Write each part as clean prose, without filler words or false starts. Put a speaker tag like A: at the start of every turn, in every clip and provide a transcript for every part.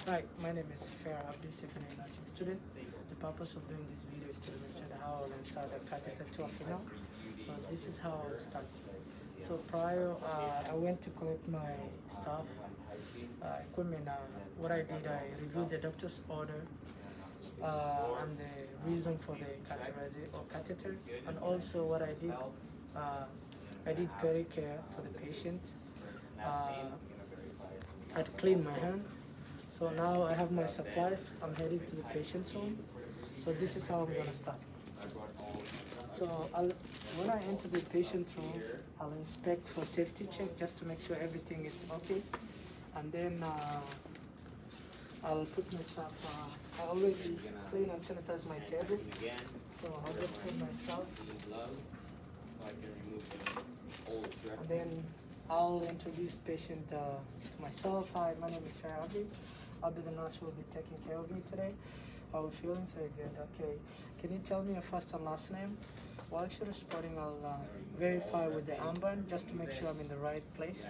A: Hi, my name is Farah Abdi, second year nursing student. The purpose of doing this video is to demonstrate how I'll insert a catheter to a female. So this is how I'll start. So prior, I went to collect my stuff, equipment. What I did, I reviewed the doctor's order and the reason for the catheter, and also what I did pericare for the patient. I'd clean my hands. So now I have my supplies. I'm heading to the patient's home. So this is how I'm gonna start. So when I enter the patient's home, I'll inspect for safety check just to make sure everything is okay. And then I'll put my stuff. I already clean and sanitize my table. So I'll just put my stuff. And then I'll introduce patient to myself. Hi, my name is Farah Abdi. I'll be the nurse who will be taking care of you today. How are you feeling? Very good. Okay. Can you tell me your first and last name? While you're responding, I'll verify with the armband just to make sure I'm in the right place.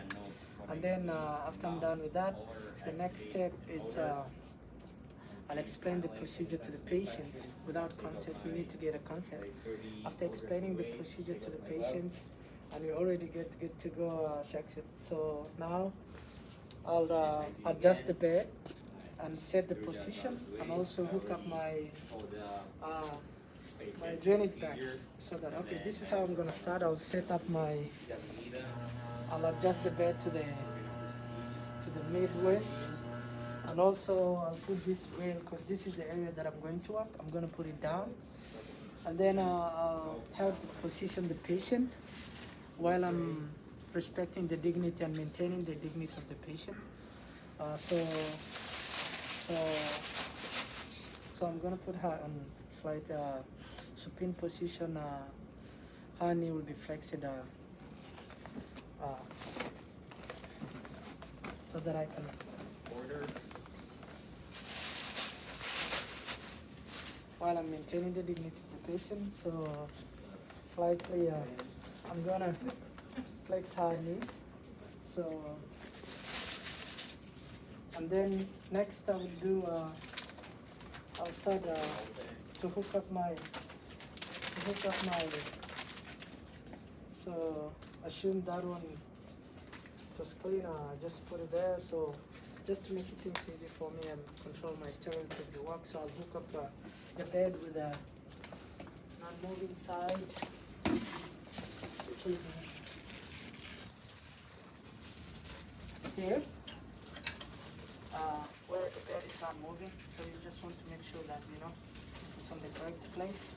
A: And then after I'm done with that, the next step is I'll explain the procedure to the patient. Without consent, we need to get a consent. After explaining the procedure to the patient, and we already get good to go, she accepts. So now I'll adjust the bed and set the position, and also hook up my my drainage bag, so that this is how I'm gonna start. I'll adjust the bed to the Midwest, and also I'll put this rail because this is the area that I'm going to work. I'm gonna put it down, and then I'll help to position the patient while I'm respecting the dignity and maintaining the dignity of the patient. So I'm gonna put her on slight supine position. Her knee will be flexed so that I can order while I'm maintaining the dignity of the patient. So slightly, I'm gonna flex her knees. So, and then next I will do. I'll start to hook up my. So assume that one was clean. Just put it there. So just to make it things easy for me and control my steering to the work. So I'll hook up the bed with a non-moving side. Here, where the bed is not moving, so you just want to make sure that it's on the correct place.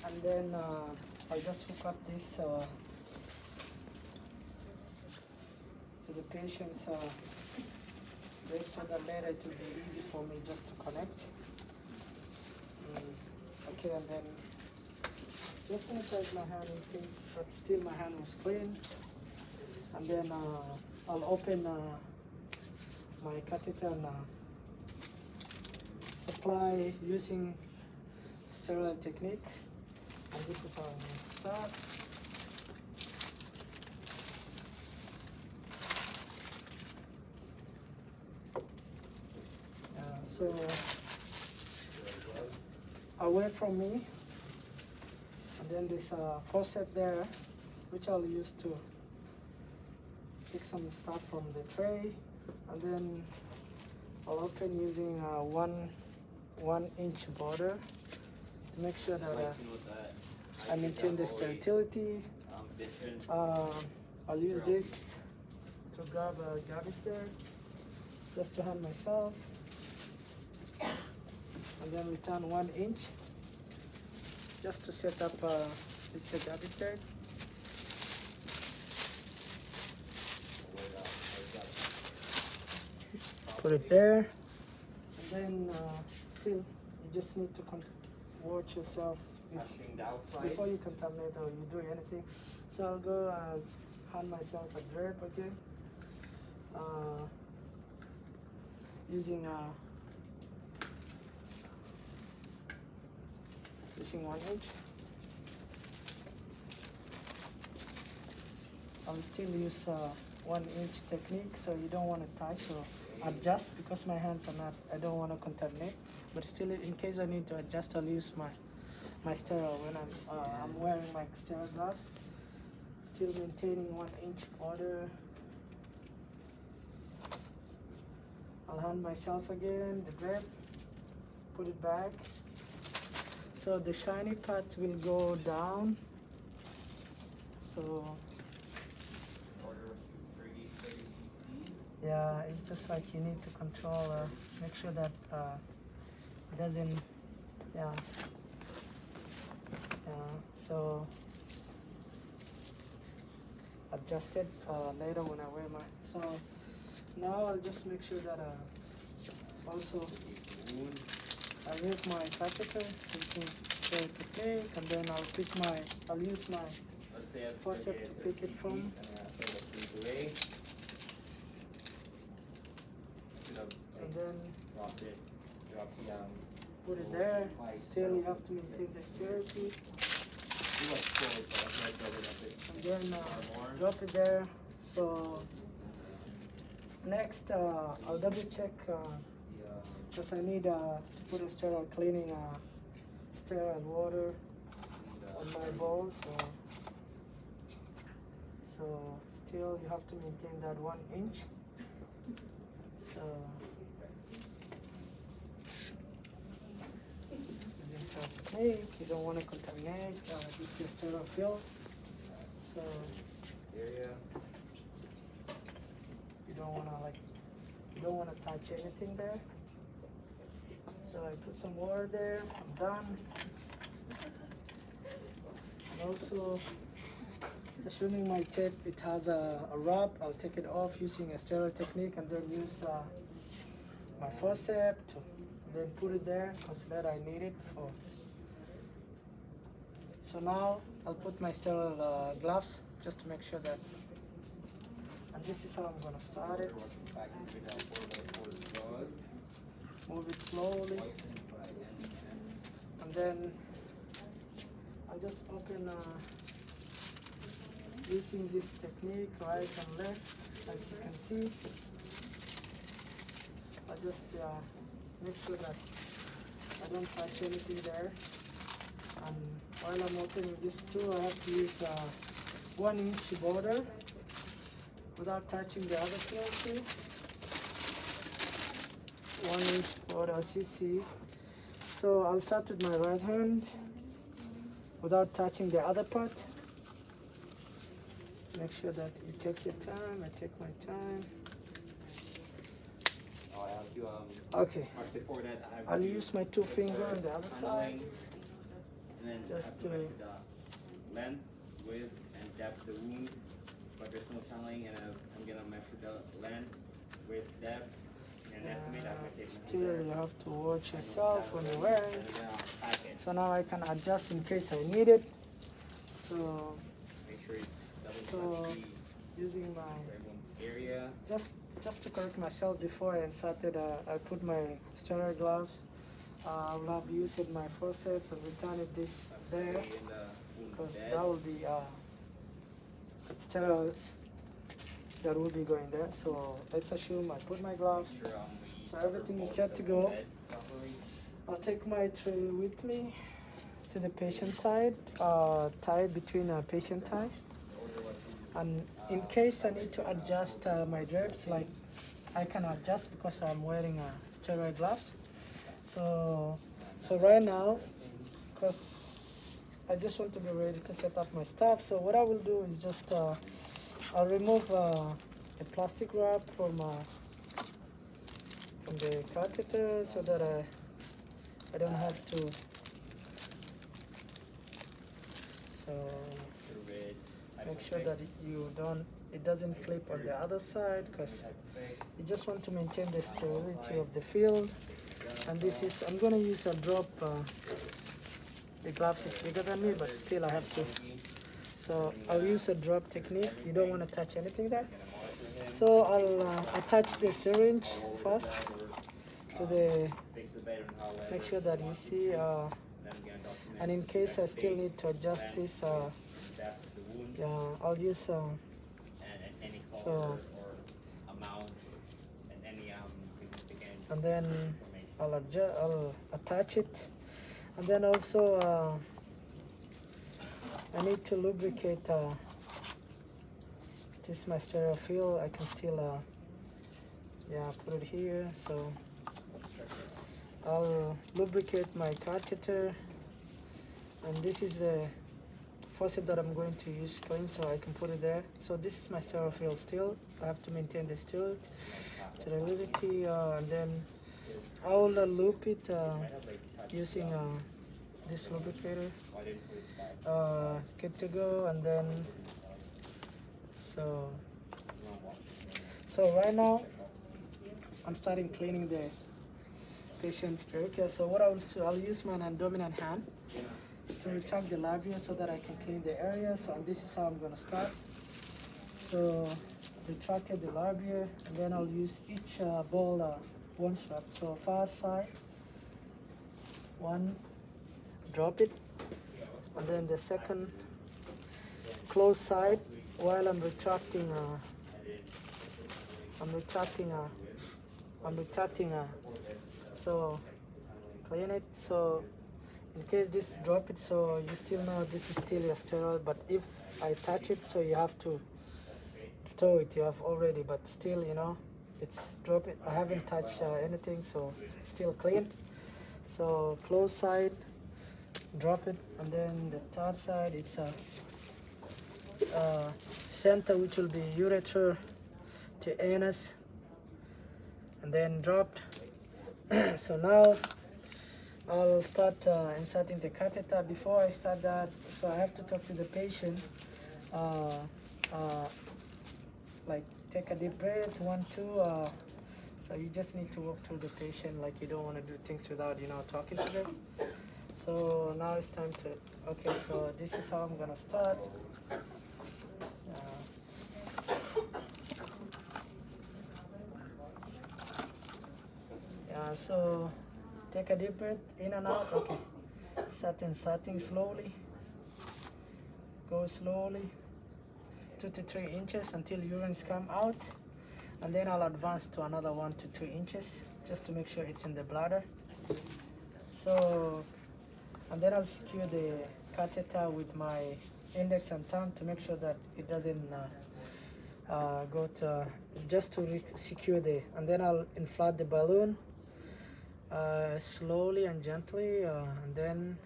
A: And then I'll just hook up this to the patient's bed, so that later it will be easy for me just to connect. Okay, and then just sanitize my hand in case, but still my hand was clean. And then I'll open my catheter and supply using sterile technique. And this is how I'm going to start. So away from me, and then this forceps there, which I'll use to take some stuff from the tray, and then I'll open using one inch border to make sure that I maintain the sterility. I'll use this to grab a garbage there, just to hand myself, and then return 1 inch just to set up this garbage bag. Put it there, and then still you just need to watch yourself before you contaminate or you do anything. So I'll go hand myself a drape again, using 1 inch. I'll still use 1 inch technique, so you don't want to tie. So adjust because my hands are not, I don't want to contaminate. But still, in case I need to adjust, I'll use my sterile when I'm wearing my sterile gloves. Still maintaining 1 inch border. I'll hand myself again the grip, put it back. So the shiny part will go down. So yeah, it's just like you need to control, make sure that it doesn't, yeah. So adjust it later when I wear my, so now I'll just make sure that also I remove my catheter using sterile technique, and then I'll use my forceps to pick it from. And then put it there. Still, you have to maintain the sterility. And then drop it there. So next, I'll double check because I need to put a sterile cleaning sterile water on my bowl. So still, you have to maintain that 1 inch. So using sterile technique, you don't want to contaminate. This is sterile field. So you don't want to touch anything there. So I put some water there. I'm done. And also, assuming my tape it has a wrap, I'll take it off using a sterile technique, and then use my forceps to then put it there because that I need it for. So now I'll put my sterile gloves just to make sure that, and this is how I'm gonna start it. Move it slowly, and then I'll just open using this technique, right and left, as you can see. I just make sure that I don't touch anything there. And while I'm opening this too, I have to use 1 inch border without touching the other field too. 1 inch border, as you see. So I'll start with my right hand without touching the other part. Make sure that you take your time. I take my time. Okay.
B: Before that,
A: I'll use my 2 fingers on the other side.
B: And then
A: Just to
B: measure the length, width, and depth of the wound. But there's no channeling, and I'm gonna measure the length, width, depth, and estimate after
A: Still, you have to watch yourself when you're wearing. So now I can adjust in case I need it. So,
B: make sure it's
A: using my
B: area.
A: just to correct myself, before I inserted, I put my sterile gloves. I will have used my forceps and return it this there because that will be sterile. That will be going there. So let's assume I put my gloves. So everything is set to go. I'll take my tray with me to the patient side, tie between a patient tie. And in case I need to adjust my drapes, like I can adjust because I'm wearing sterile gloves. So right now, because I just want to be ready to set up my stuff. So what I will do is just I'll remove the plastic wrap from the catheter so that I don't have to. So make sure that it doesn't flip on the other side, because you just want to maintain the sterility of the field. And this is, I'm going to use a drop. The gloves is bigger than me, but still I have to. So I'll use a drop technique. You don't want to touch anything there. So I'll attach the syringe first to the, make sure that you see, and in case I still need to adjust this, yeah, I'll use, so and then I'll attach it, and then also I need to lubricate. This is my sterile fill. I can still put it here. So I'll lubricate my catheter, and this is the faucet that I'm going to use clean, so I can put it there. So this is my sterile fill still. I have to maintain the sterility, and then I will loop it using this lubricator. Good to go. And then so right now I'm starting cleaning the patient's pericure. So what I'll use my non-dominant hand to retract the labia so that I can clean the area. So and this is how I'm gonna start. So retracted the labia, and then I'll use each ball one strap. So far side, one, drop it, and then the second close side while I'm retracting. So clean it. So in case this drop it, so you still know this is still a sterile. But if I touch it, so you have to throw it. You have already, but still, it's drop it. I haven't touched anything, so still clean. So close side, drop it, and then the third side, it's a center, which will be urethra to anus, and then dropped. So now I'll start inserting the catheter. Before I start that, so I have to talk to the patient. Like take a deep breath, 1, 2. So you just need to walk through the patient, like you don't want to do things without talking to them. So now it's time to. Okay, so this is how I'm gonna start. So take a deep breath in and out. Okay, starting slowly. Go slowly, 2 to 3 inches until urines come out, and then I'll advance to another 1 to 2 inches just to make sure it's in the bladder. So, and then I'll secure the catheter with my index and thumb to make sure that it doesn't go to, just to secure and then I'll inflate the balloon slowly and gently, and then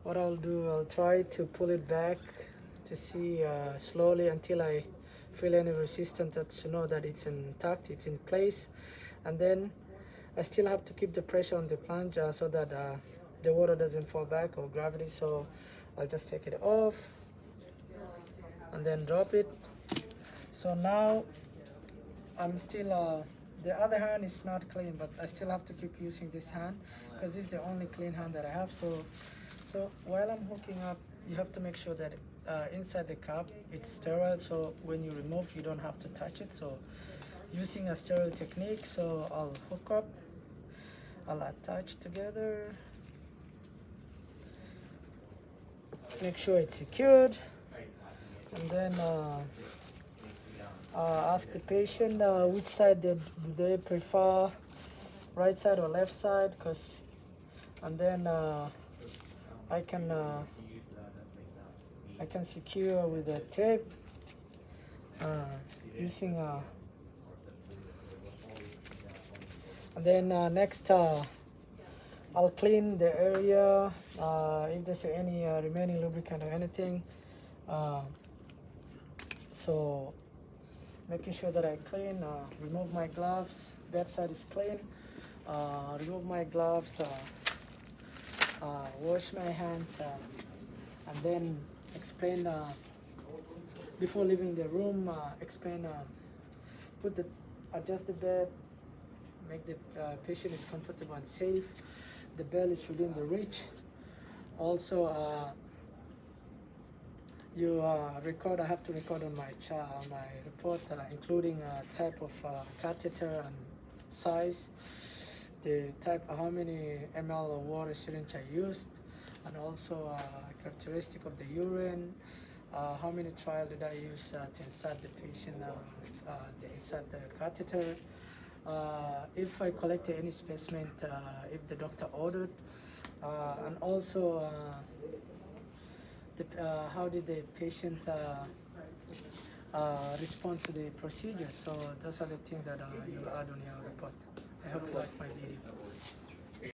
A: what I'll do, I'll try to pull it back to see slowly until I feel any resistance to know that it's intact, it's in place. And then I still have to keep the pressure on the plunge so that the water doesn't fall back or gravity. So I'll just take it off and then drop it. So now I'm still, the other hand is not clean, but I still have to keep using this hand because this is the only clean hand that I have. So while I'm hooking up, you have to make sure that inside the cup it's sterile, so when you remove you don't have to touch it. So using a sterile technique, so I'll hook up, I'll attach together, make sure it's secured, and then ask the patient which side do they prefer, right side or left side, and then I can secure with a tape using and then next I'll clean the area if there's any remaining lubricant or anything. So making sure that I clean, remove my gloves, bedside is clean, remove my gloves, wash my hands, and then explain before leaving the room, explain, adjust the bed, make the patient is comfortable and safe, the bed is within the reach. Also you record, I have to record on my report, including type of catheter and size, the type, how many ml of water syringe I used, and also characteristic of the urine, how many trials did I use to insert the patient, insert the catheter, if I collected any specimen, if the doctor ordered, and also how did the patient respond to the procedure. So those are the things that you'll add on your report. I hope you like my video.